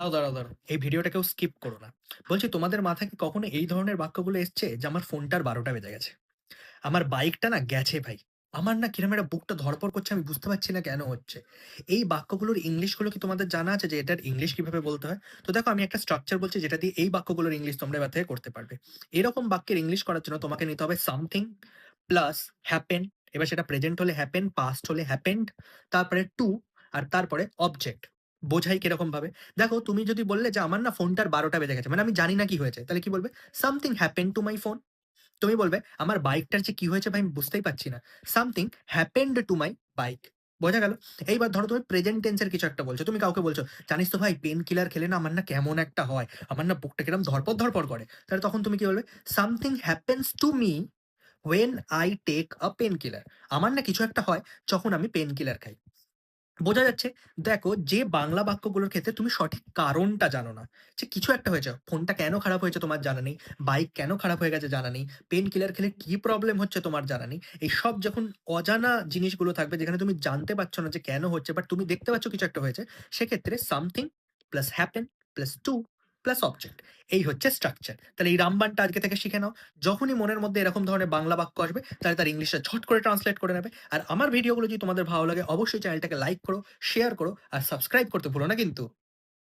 দাঁড়াও। এই ভিডিওটা কেউ স্কিপ করো না। বলছি তোমাদের মাথায় কি কখনো এই ধরনের বাক্যগুলো এসছে যে আমার ফোনটার ১২টা বেজে গেছে। আমার বাইকটা না গেছে ভাই। আমার না কিরম একটা বুকটা ধড়ফড় করছে আমি বুঝতে পারছি না কেন হচ্ছে। এই বাক্যগুলোর ইংলিশগুলো কি তোমাদের জানা আছে যে এটার ইংলিশ কিভাবে বলতে হয়? তো দেখো আমি একটা স্ট্রাকচার বলছি যেটা দিয়ে এই বাক্যগুলোর ইংলিশ তোমরা এবার থেকে করতে পারবে। এরকম বাক্যের ইংলিশ করার জন্য তোমাকে নিতে হবে সামথিং প্লাস হ্যাপেন, এবার সেটা প্রেজেন্ট হলে হ্যাপেন, পাস্ট হলে হ্যাপেন্ড, তারপরে টু আর তারপরে অবজেক্ট। বোঝাই কিরকম ভাবে? দেখো তুমি যদি বললে যে আমার না ফোনটার ১২টা বেজে গেছে। মানে আমি জানি না কি হয়েছে। তাহলে কি বলবে? "Something happened to my phone." তুমি বলবে, "আমার বাইকটার যে কি হয়েছে ভাই আমি বুঝতেই পারছি না। Something happened to my bike." বোঝা গেল? এইবার ধরো তুমি প্রেজেন্ট টেন্স এর কিছু একটা বলছো। তুমি কাউকে বলছো, "জানিস তো ভাই পেইন কিলার খেলে না আমার না কেমন একটা হয়। আমার না বুকটা কিরম ধড়পড় করে।" তাহলে তখন তুমি কি বলবে? "Something happens to me when I take a painkiller." আমার না কিছু একটা হয় যখন আমি পেইন কিলার খাই। বোঝা যাচ্ছে? দেখো যে বাংলা বাক্যগুলোর ক্ষেত্রে তুমি সঠিক কারণটা জানো না। যে কিছু একটা হয়েছে। ফোনটা কেন খারাপ হয়েছে তোমার জানা নেই। বাইক কেন খারাপ হয়ে গেছে জানা নেই। পেইন কিলার খেলে কি প্রবলেম হচ্ছে তোমার জানা নেই। এইসব যখন অজানা জিনিসগুলো থাকবে যেখানে তুমি জানতে পারছো না যে কেন হচ্ছে বাট তুমি দেখতে পাচ্ছ কিছু একটা হয়েছে। সেক্ষেত্রে something plus happen plus to plus object. এই হচ্ছে স্ট্রাকচার। তাহলে এই রামবানটা আজকে থেকে শিখে নাও। যখনই মনের মধ্যে এরকম ধরনের বাংলা বাক্য আসবে তাহলে তার ইংলিশটা ঝট করে ট্রান্সলেট করে নেবে। আর আমার ভিডিওগুলো যদি তোমাদের ভালো লাগে অবশ্যই চ্যানেলটাকে লাইক করো, শেয়ার করো আর সাবস্ক্রাইব করতে ভুলো না কিন্তু।